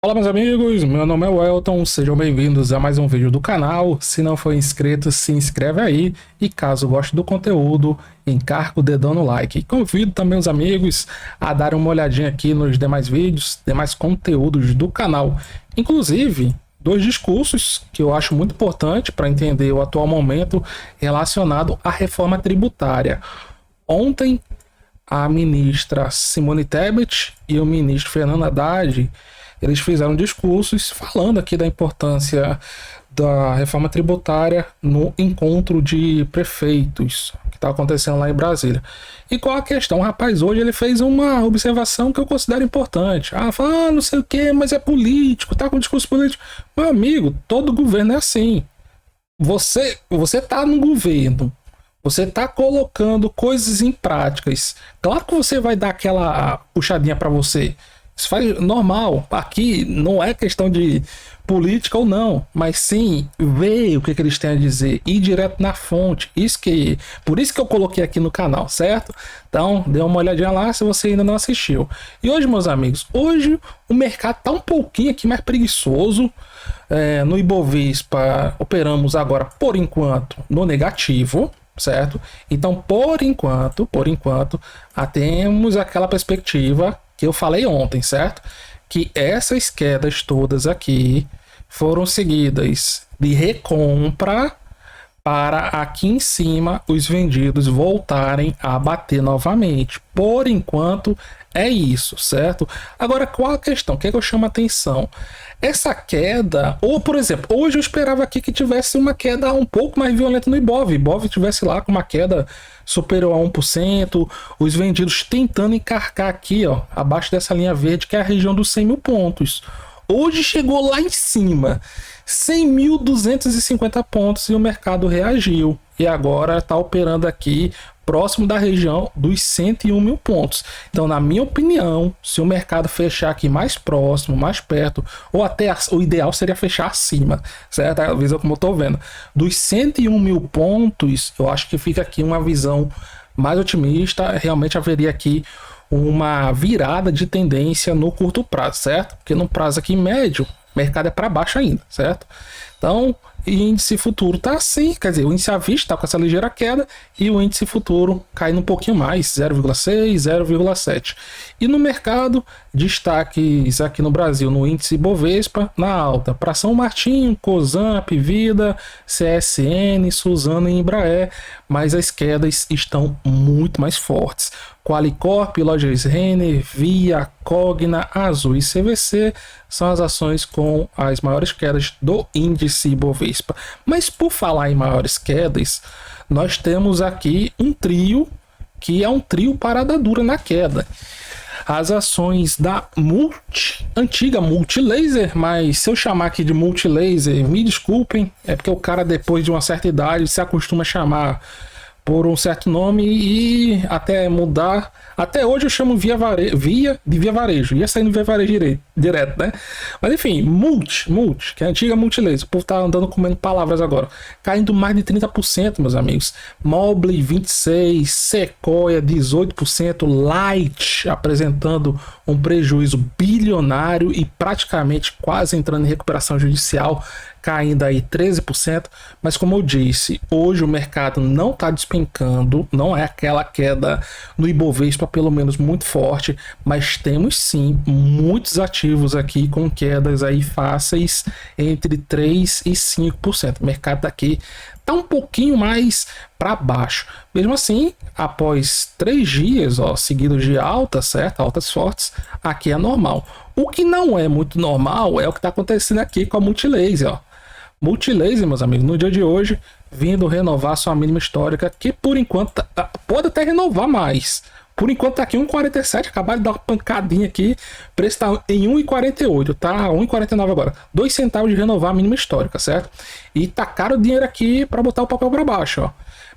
Fala, meus amigos, meu nome é Welton, sejam bem-vindos a mais um vídeo do canal. Se não for inscrito, se inscreve aí e caso goste do conteúdo, encarga o dedão no like. Convido também os amigos a darem uma olhadinha aqui nos demais vídeos, demais conteúdos do canal. Inclusive, dois discursos que eu acho muito importante para entender o atual momento relacionado à reforma tributária. Ontem, a ministra Simone Tebet e o ministro Fernando Haddad, eles fizeram discursos falando aqui da importância da reforma tributária no encontro de prefeitos que está acontecendo lá em Brasília. E qual a questão? Rapaz, hoje ele fez uma observação que eu considero importante. Fala, não sei o que, mas é político, tá com discurso político. Meu amigo, todo governo é assim. Você tá no governo, você tá colocando coisas em práticas. Claro que você vai dar aquela puxadinha para você. Isso faz normal. Aqui não é questão de política ou não, mas sim ver o que eles têm a dizer, ir direto na fonte. Por isso que eu coloquei aqui no canal, certo? Então, dê uma olhadinha lá se você ainda não assistiu. E hoje, meus amigos, hoje o mercado tá um pouquinho aqui mais preguiçoso. No Ibovespa operamos agora, por enquanto, no negativo, certo? Então, por enquanto, temos aquela perspectiva que eu falei ontem, certo? Que essas quedas todas aqui foram seguidas de recompra para aqui em cima os vendidos voltarem a bater novamente. Por enquanto é isso, certo? Agora, qual a questão? O que é que eu chamo a atenção? Essa queda, ou por exemplo, hoje eu esperava aqui que tivesse uma queda um pouco mais violenta no Ibov. Ibov tivesse lá com uma queda superior a 1%, os vendidos tentando encarcar aqui, ó, abaixo dessa linha verde, que é a região dos 100 mil pontos. Hoje chegou lá em cima, 100.250 pontos, e o mercado reagiu. E agora está operando aqui próximo da região dos 101 mil pontos. Então, na minha opinião, se o mercado fechar aqui mais próximo, mais perto, ou até o ideal seria fechar acima, certo? A visão como eu estou vendo. Dos 101 mil pontos, eu acho que fica aqui uma visão mais otimista. Realmente haveria aqui uma virada de tendência no curto prazo, certo? Porque no prazo aqui médio, o mercado é para baixo ainda, certo? Então, o índice futuro tá assim, quer dizer, o índice à vista tá com essa ligeira queda e o índice futuro caindo um pouquinho mais, 0,6, 0,7. E no mercado, destaques aqui no Brasil, no índice Bovespa, na alta, para São Martinho, Cosan, Apivida, CSN, Suzano e Embraer, mas as quedas estão muito mais fortes. Qualicorp, Lojas Renner, Via, Cogna, Azul e CVC são as ações com as maiores quedas do índice Bovespa. Mas por falar em maiores quedas, nós temos aqui um trio que é um trio parada dura na queda. As ações da antiga Multilaser, mas se eu chamar aqui de Multilaser, me desculpem, é porque o cara depois de uma certa idade se acostuma a chamar por um certo nome e até mudar. Até hoje eu chamo Via Varejo. Ia saindo Via Varejo direto, né? Mas enfim, Multi, que é a antiga Multilaser. O povo tá andando comendo palavras agora. Caindo mais de 30%, meus amigos. Mobile 26%, Sequoia 18%, Light apresentando um prejuízo bilionário e praticamente quase entrando em recuperação judicial, caindo aí 13%, mas como eu disse, hoje o mercado não está despencando, não é aquela queda no Ibovespa, pelo menos muito forte, mas temos sim muitos ativos aqui com quedas aí fáceis entre 3% e 5%. O mercado daqui está um pouquinho mais para baixo. Mesmo assim, após 3 dias seguidos de alta, certo? Altas fortes, aqui é normal. O que não é muito normal é o que está acontecendo aqui com a Multilaser, ó. Multilaser, meus amigos, no dia de hoje, vindo renovar sua mínima histórica, que por enquanto pode até renovar mais. Por enquanto tá aqui 1,47, acabaram de dar uma pancadinha aqui, preço tá em 1,48, tá 1,49 agora. 2 centavos de renovar a mínima histórica, certo? E tá caro o dinheiro aqui para botar o papel para baixo, ó.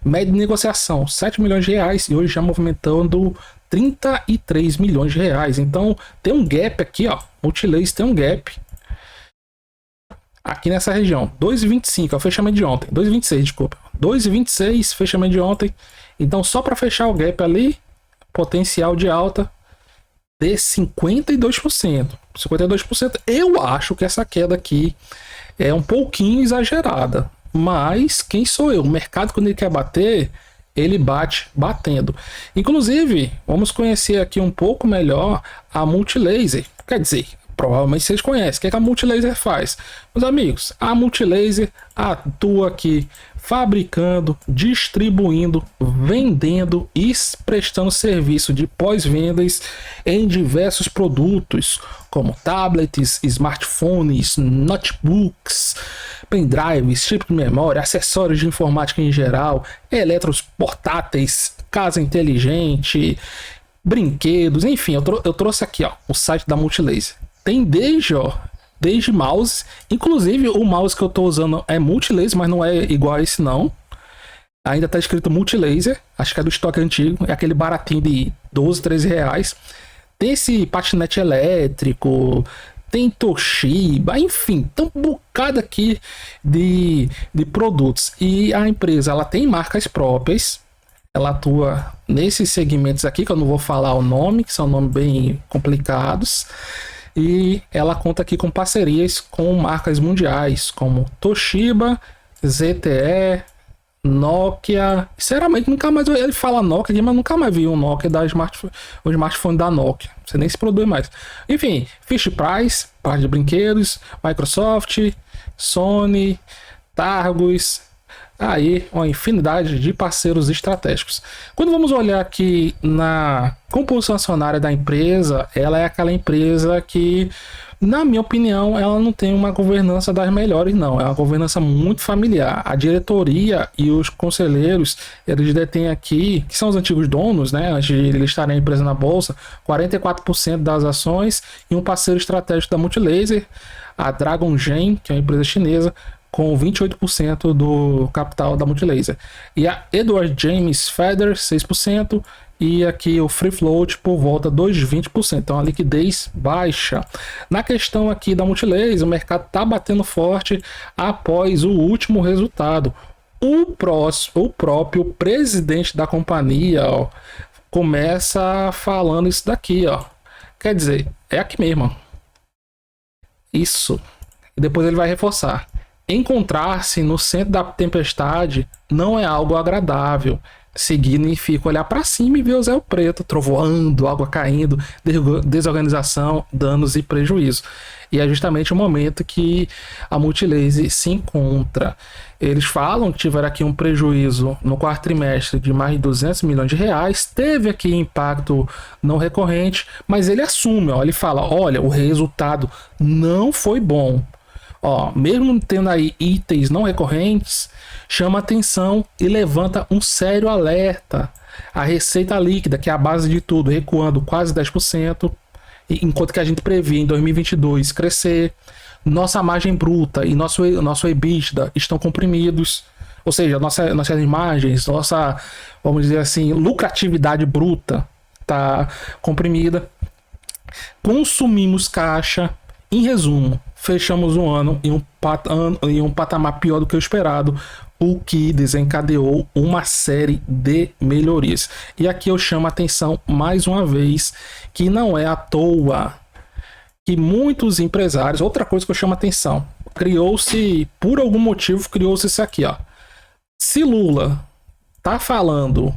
Média de negociação, 7 milhões de reais, e hoje já movimentando 33 milhões de reais. Então tem um gap aqui, ó. Multilaser tem um gap aqui nessa região, 2,25 é o fechamento de ontem, 2,26, desculpa, 2,26 fechamento de ontem. Então só para fechar o gap ali, potencial de alta de 52%. 52%, eu acho que essa queda aqui é um pouquinho exagerada. Mas quem sou eu? O mercado, quando ele quer bater, ele bate batendo. Inclusive, vamos conhecer aqui um pouco melhor a Multilaser. Quer dizer, provavelmente vocês conhecem. O que a Multilaser faz? Meus amigos, a Multilaser atua aqui fabricando, distribuindo, vendendo e prestando serviço de pós-vendas em diversos produtos, como tablets, smartphones, notebooks, pendrives, chip de memória, acessórios de informática em geral, eletros portáteis, casa inteligente, brinquedos, enfim, eu trouxe aqui ó, o site da Multilaser. Tem desde mouse, inclusive o mouse que eu tô usando é Multilaser, mas não é igual a esse não. Ainda tá escrito Multilaser, acho que é do estoque antigo, é aquele baratinho de 12, 13 reais. Tem esse patinete elétrico, tem Toshiba, enfim, tem um bocado aqui de produtos. E a empresa, ela tem marcas próprias, ela atua nesses segmentos aqui, que eu não vou falar o nome, que são nomes bem complicados. E ela conta aqui com parcerias com marcas mundiais, como Toshiba, ZTE, Nokia. Sinceramente, nunca mais ele fala Nokia, mas nunca mais vi um Nokia o smartphone da Nokia. Você nem se produz mais. Enfim, Fisher Price, parte de brinquedos, Microsoft, Sony, Targus. Aí, uma infinidade de parceiros estratégicos. Quando vamos olhar aqui na composição acionária da empresa, ela é aquela empresa que, na minha opinião, ela não tem uma governança das melhores, não. É uma governança muito familiar. A diretoria e os conselheiros, eles detêm aqui, que são os antigos donos, né, antes de listarem a empresa na bolsa, 44% das ações, e um parceiro estratégico da Multilaser, a Dragon Gen, que é uma empresa chinesa, com 28% do capital da Multilaser. E a Edward James Feder, 6%, e aqui o Free Float por volta dos 20%. Então a liquidez baixa. Na questão aqui da Multilaser, o mercado está batendo forte após o último resultado. O próprio presidente da companhia, ó, começa falando isso daqui, ó. Quer dizer, é aqui mesmo. Isso. E depois ele vai reforçar. Encontrar-se no centro da tempestade não é algo agradável. Significa olhar para cima e ver o céu preto, trovoando, água caindo, desorganização, danos e prejuízo. E é justamente o momento que a Multilaser se encontra. Eles falam que tiveram aqui um prejuízo no quarto trimestre de mais de 200 milhões de reais. Teve aqui impacto não recorrente, mas ele assume, ó, ele fala, olha, o resultado não foi bom. Ó, mesmo tendo aí itens não recorrentes, chama atenção e levanta um sério alerta. A receita líquida, que é a base de tudo, recuando quase 10%, enquanto que a gente previa em 2022 crescer. Nossa margem bruta e nosso EBITDA estão comprimidos. Ou seja, nossas margens, nossa, vamos dizer assim, lucratividade bruta está comprimida. Consumimos caixa. Em resumo, fechamos um ano em um patamar pior do que o esperado, o que desencadeou uma série de melhorias. E aqui eu chamo a atenção mais uma vez que não é à toa que muitos empresários, outra coisa que eu chamo a atenção, por algum motivo, criou-se isso aqui, ó. Se Lula tá falando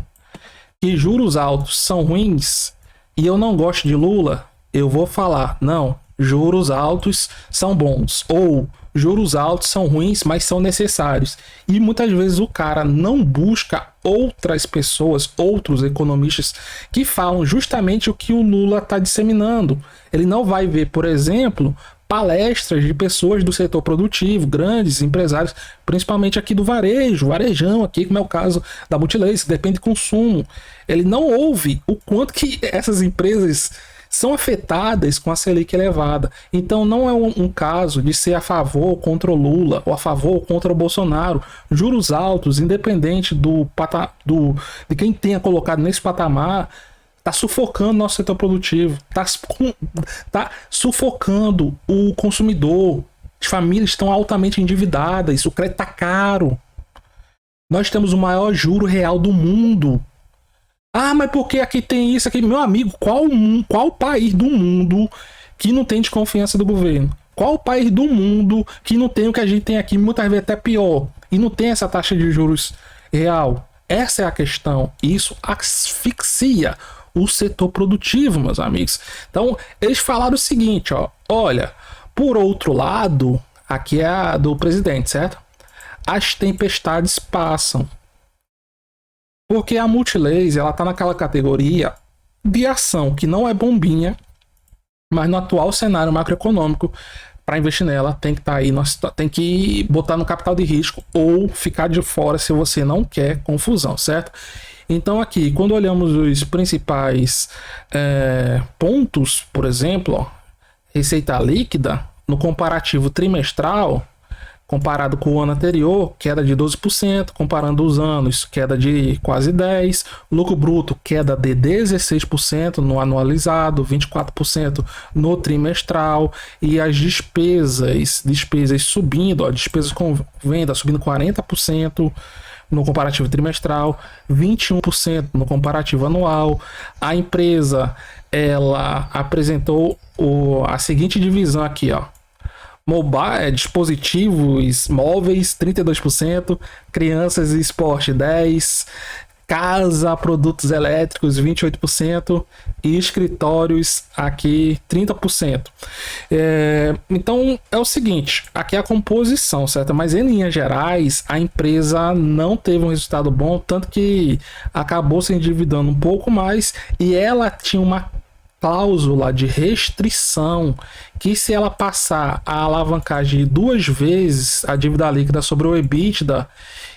que juros altos são ruins e eu não gosto de Lula, eu vou falar, não, juros altos são bons, ou juros altos são ruins, mas são necessários. E muitas vezes o cara não busca outras pessoas, outros economistas que falam justamente o que o Lula está disseminando. Ele não vai ver, por exemplo, palestras de pessoas do setor produtivo, grandes empresários, principalmente aqui do varejão aqui, como é o caso da Multilaser, que depende de consumo. Ele não ouve o quanto que essas empresas são afetadas com a Selic elevada. Então não é um caso de ser a favor ou contra o Lula, ou a favor ou contra o Bolsonaro. Juros altos, independente de quem tenha colocado nesse patamar, está sufocando nosso setor produtivo, está sufocando o consumidor. As famílias estão altamente endividadas, o crédito está caro. Nós temos o maior juro real do mundo. Ah, mas por que aqui tem isso aqui? Meu amigo, qual país do mundo que não tem desconfiança do governo? Qual país do mundo que não tem o que a gente tem aqui, muitas vezes até pior, e não tem essa taxa de juros real? Essa é a questão. Isso asfixia o setor produtivo, meus amigos. Então, eles falaram o seguinte, ó, olha, por outro lado, aqui é a do presidente, certo? As tempestades passam. Porque a Multilaser, ela tá naquela categoria de ação que não é bombinha, mas no atual cenário macroeconômico, para investir nela, tem que estar aí, tem que botar no capital de risco ou ficar de fora se você não quer confusão, certo? Então aqui, quando olhamos os principais pontos, por exemplo, ó, receita líquida, no comparativo trimestral, comparado com o ano anterior, queda de 12%, comparando os anos, queda de quase 10%, lucro bruto, queda de 16% no anualizado, 24% no trimestral, e as despesas subindo, ó, despesas com venda subindo 40%, no comparativo trimestral, 21% no comparativo anual. A empresa, ela apresentou a seguinte divisão aqui, ó. Mobile, dispositivos móveis 32%, crianças e esporte 10%, casa, produtos elétricos 28% e escritórios aqui 30%. Então é o seguinte, aqui é a composição, certo? Mas em linhas gerais a empresa não teve um resultado bom, tanto que acabou se endividando um pouco mais e ela tinha uma cláusula de restrição que se ela passar a alavancagem 2 vezes a dívida líquida sobre o EBITDA,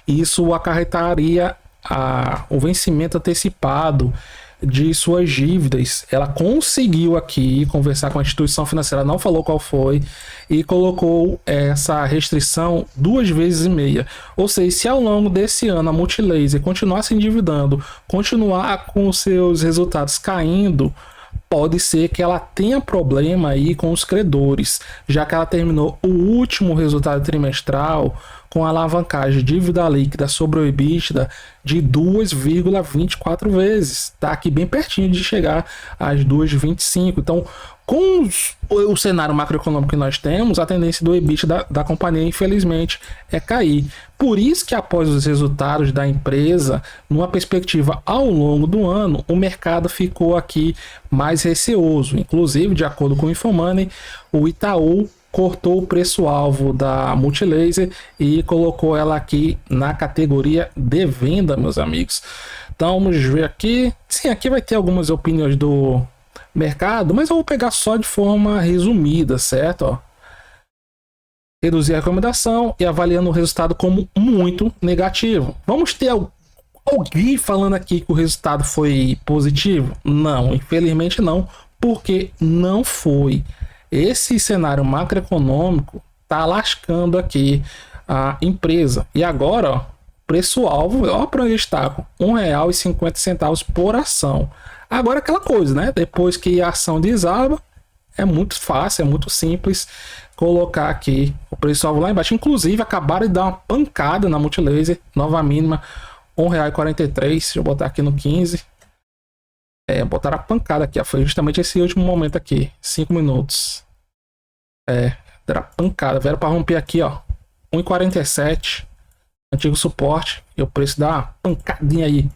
isso acarretaria o vencimento antecipado de suas dívidas. Ela conseguiu aqui conversar com a instituição financeira, não falou qual foi, e colocou essa restrição 2 vezes e meia. Ou seja, se ao longo desse ano a Multilaser continuar se endividando, continuar com os seus resultados caindo, pode ser que ela tenha problema aí com os credores, já que ela terminou o último resultado trimestral com alavancagem de dívida líquida sobre o EBITDA de 2,24 vezes. Tá aqui bem pertinho de chegar às 2,25. Então, com o cenário macroeconômico que nós temos, a tendência do EBITDA da companhia, infelizmente, é cair. Por isso que após os resultados da empresa, numa perspectiva ao longo do ano, o mercado ficou aqui mais receoso. Inclusive, de acordo com o Infomoney, o Itaú cortou o preço-alvo da Multilaser e colocou ela aqui na categoria de venda, meus amigos. Então, vamos ver aqui. Sim, aqui vai ter algumas opiniões do mercado, mas eu vou pegar só de forma resumida, certo? Ó. Reduzir a recomendação e avaliando o resultado como muito negativo. Vamos ter alguém falando aqui que o resultado foi positivo? Não, infelizmente não, porque não foi. Esse cenário macroeconômico tá lascando aqui a empresa. E agora, ó, preço-alvo, ó, para onde está, R$ 1,50 por ação. Agora aquela coisa, né? Depois que a ação desaba, é muito fácil, é muito simples colocar aqui o preço-alvo lá embaixo. Inclusive, acabaram de dar uma pancada na Multilaser, nova mínima, R$ 1,43. Deixa eu botar aqui no 15. Botaram a pancada aqui, ó. Foi justamente esse último momento aqui, 5 minutos. Deram a pancada, vieram para romper aqui, ó, 1,47, antigo suporte, e o preço dá uma pancadinha aí.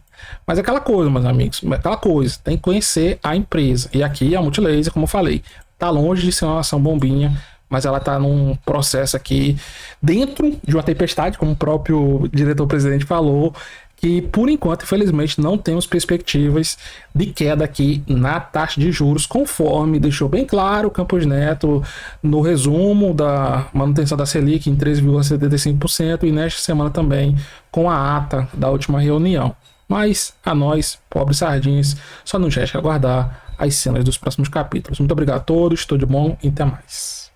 Mas é aquela coisa, meus amigos, aquela coisa, tem que conhecer a empresa. E aqui a Multilaser, como eu falei, tá longe de ser uma ação bombinha, mas ela tá num processo aqui dentro de uma tempestade, como o próprio diretor-presidente falou, que por enquanto, infelizmente, não temos perspectivas de queda aqui na taxa de juros, conforme deixou bem claro o Campos Neto no resumo da manutenção da Selic em 13,75% e nesta semana também com a ata da última reunião. Mas a nós, pobres sardinhas, só nos resta aguardar as cenas dos próximos capítulos. Muito obrigado a todos, tudo de bom e até mais.